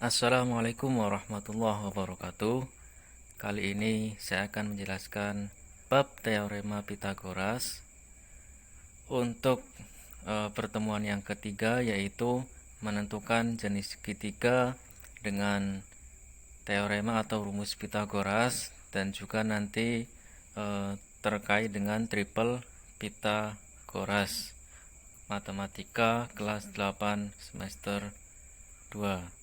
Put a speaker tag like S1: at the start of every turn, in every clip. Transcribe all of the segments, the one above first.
S1: Assalamualaikum warahmatullahi wabarakatuh. Kali ini saya akan menjelaskan bab teorema Pythagoras untuk pertemuan yang ketiga, yaitu menentukan jenis segitiga dengan teorema atau rumus Pythagoras, dan juga nanti terkait dengan triple Pythagoras matematika kelas 8 semester 2.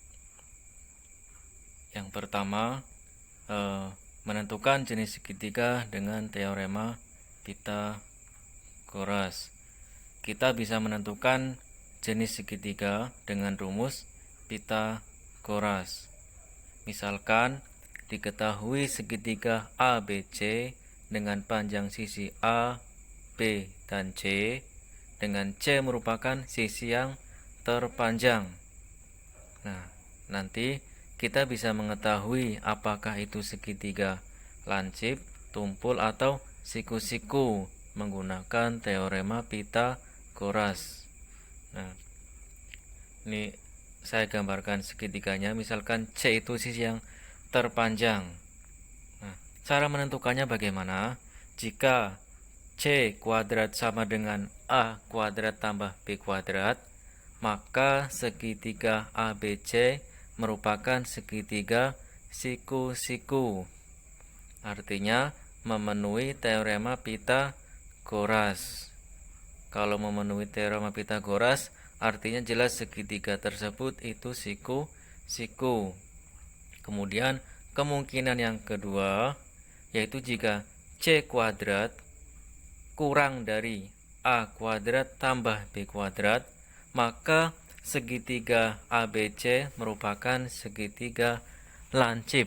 S1: Yang pertama, menentukan jenis segitiga dengan teorema Pythagoras. Kita bisa menentukan jenis segitiga dengan rumus Pythagoras. Misalkan diketahui segitiga ABC dengan panjang sisi A, B, dan C, dengan C merupakan sisi yang terpanjang. Nah, nanti kita bisa mengetahui apakah itu segitiga lancip, tumpul, atau siku-siku menggunakan teorema Pythagoras. Nah, ini saya gambarkan segitiganya. Misalkan C itu sisi yang terpanjang. Nah, cara menentukannya bagaimana? Jika C kuadrat sama dengan A kuadrat tambah B kuadrat, maka segitiga ABC merupakan segitiga siku-siku. Artinya memenuhi teorema Pythagoras. Kalau memenuhi teorema Pythagoras, artinya jelas segitiga tersebut itu siku-siku. Kemudian kemungkinan yang kedua, yaitu jika C kuadrat kurang dari A kuadrat tambah B kuadrat, maka segitiga ABC merupakan segitiga lancip.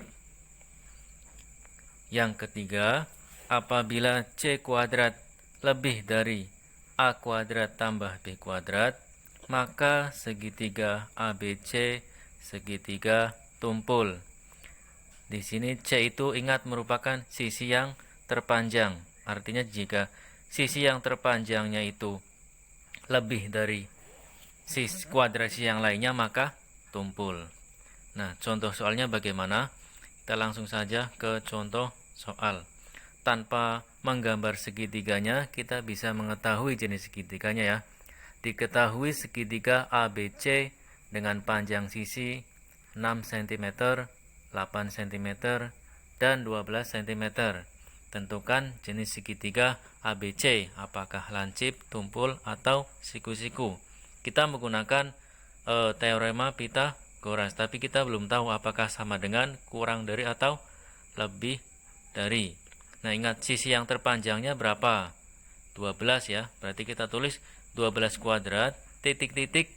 S1: Yang ketiga, apabila C kuadrat lebih dari A kuadrat tambah B kuadrat, maka segitiga ABC segitiga tumpul. Di sini C itu ingat merupakan sisi yang terpanjang. Artinya jika sisi yang terpanjangnya itu lebih dari sisi kuadrasi yang lainnya, maka tumpul. Nah, contoh soalnya bagaimana? Kita langsung saja ke contoh soal. Tanpa menggambar segitiganya, kita bisa mengetahui jenis segitiganya ya. Diketahui segitiga ABC dengan panjang sisi 6 cm, 8 cm, dan 12 cm. Tentukan jenis segitiga ABC, apakah lancip, tumpul, atau siku-siku. Kita menggunakan teorema Pythagoras, tapi kita belum tahu apakah sama dengan, kurang dari, atau lebih dari. Nah, ingat sisi yang terpanjangnya berapa? 12 ya. Berarti kita tulis 12 kuadrat titik-titik.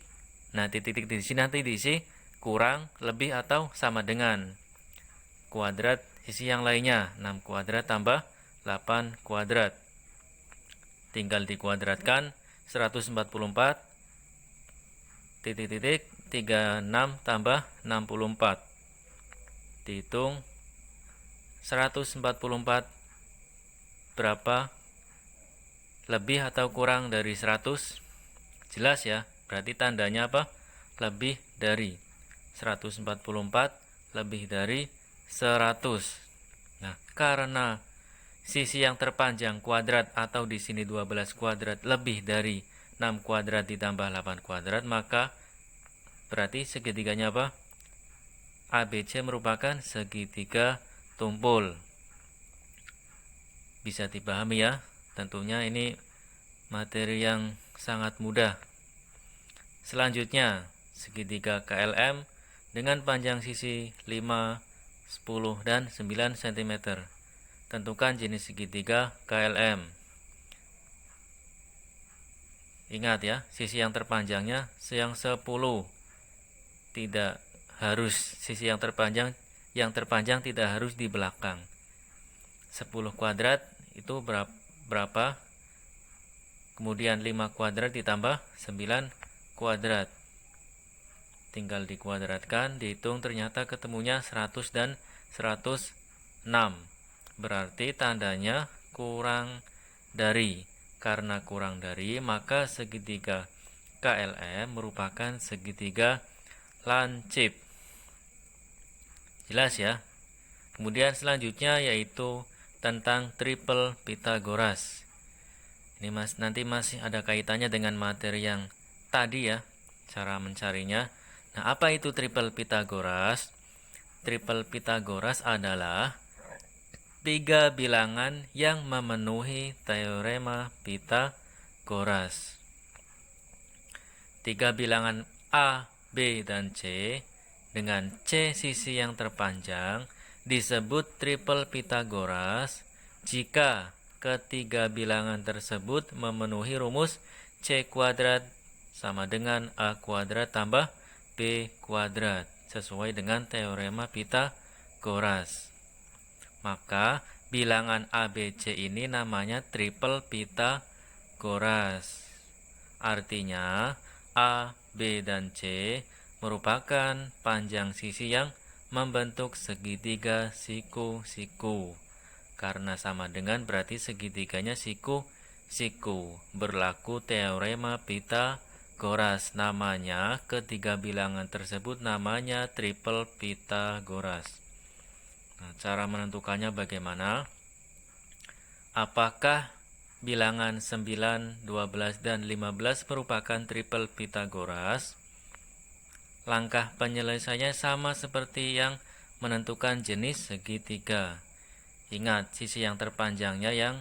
S1: Nah, titik-titik di sini nanti diisi kurang, lebih, atau sama dengan kuadrat sisi yang lainnya. 6 kuadrat tambah 8 kuadrat. Tinggal dikuadratkan 144 titik-titik 36 tambah 64. Dihitung 144 berapa? Lebih atau kurang dari 100? Jelas ya, berarti tandanya apa? Lebih dari 144 lebih dari 100. Nah, karena sisi yang terpanjang kuadrat atau di sini 12 kuadrat lebih dari 6 kuadrat ditambah 8 kuadrat, maka berarti segitiganya apa? ABC merupakan segitiga tumpul. Bisa dipahami ya? Tentunya ini materi yang sangat mudah. Selanjutnya, segitiga KLM dengan panjang sisi 5, 10, dan 9 cm. Tentukan jenis segitiga KLM. Ingat ya, sisi yang terpanjangnya yang 10. Tidak harus sisi yang terpanjang tidak harus di belakang. 10 kuadrat itu berapa? Kemudian 5 kuadrat ditambah 9 kuadrat. Tinggal dikuadratkan, dihitung, ternyata ketemunya 100 dan 106. Berarti tandanya kurang dari. Karena kurang dari, maka segitiga KLM merupakan segitiga lancip. Jelas ya? Kemudian selanjutnya yaitu tentang triple Pythagoras. Ini nanti masih ada kaitannya dengan materi yang tadi ya, cara mencarinya. Nah, apa itu triple Pythagoras? Triple Pythagoras adalah 3 bilangan yang memenuhi teorema Pythagoras. 3 bilangan A, B, dan C dengan C sisi yang terpanjang disebut triple Pythagoras jika ketiga bilangan tersebut memenuhi rumus C kuadrat sama dengan A kuadrat tambah B kuadrat sesuai dengan teorema Pythagoras. Maka bilangan A, B, C ini namanya triple Pythagoras. Artinya A, B, dan C merupakan panjang sisi yang membentuk segitiga siku-siku. Karena sama dengan berarti segitiganya siku-siku. Berlaku teorema Pythagoras. Namanya ketiga bilangan tersebut namanya triple Pythagoras. Nah, cara menentukannya bagaimana? Apakah bilangan 9, 12, dan 15 merupakan triple Pythagoras? Langkah penyelesaiannya sama seperti yang menentukan jenis segitiga. Ingat, sisi yang terpanjangnya yang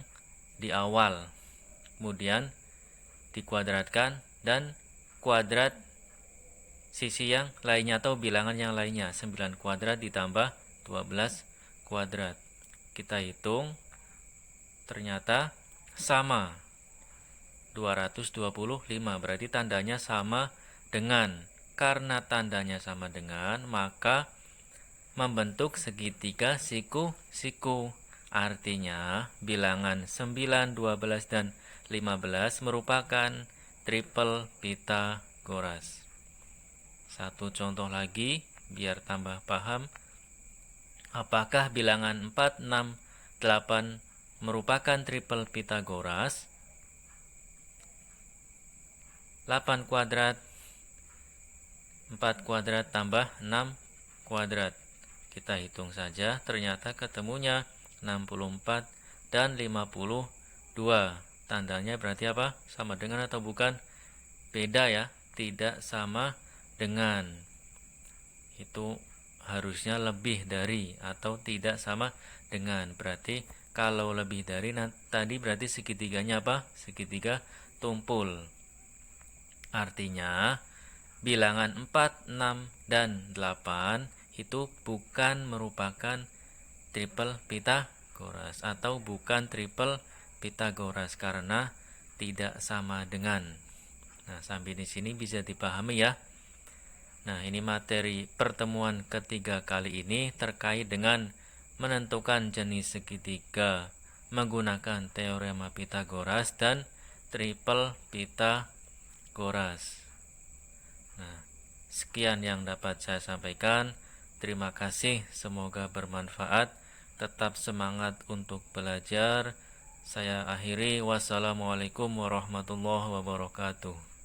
S1: di awal. Kemudian dikuadratkan dan kuadrat sisi yang lainnya atau bilangan yang lainnya. 9 kuadrat ditambah 12 kuadrat. Kita hitung, ternyata sama 225, berarti tandanya sama dengan. Karena tandanya sama dengan, maka membentuk segitiga siku-siku. Artinya bilangan 9, 12, dan 15 merupakan triple Pythagoras. Satu contoh lagi biar tambah paham. Apakah bilangan 4, 6, 8 merupakan triple Pythagoras? 8 kuadrat 4 kuadrat tambah 6 kuadrat. Kita hitung saja, ternyata ketemunya 64 dan 52. Tandanya berarti apa? Sama dengan atau bukan? Beda ya, tidak sama dengan. Itu harusnya lebih dari atau tidak sama dengan. Berarti kalau lebih dari tadi berarti segitiganya apa? Segitiga tumpul. Artinya bilangan 4, 6, dan 8 itu bukan merupakan triple Pythagoras atau bukan triple Pythagoras karena tidak sama dengan. Nah, sampai di sini bisa dipahami ya. Nah, ini materi pertemuan ketiga kali ini terkait dengan menentukan jenis segitiga menggunakan teorema Pythagoras dan triple Pythagoras. Nah, sekian yang dapat saya sampaikan. Terima kasih, semoga bermanfaat. Tetap semangat untuk belajar. Saya akhiri. Wassalamualaikum warahmatullahi wabarakatuh.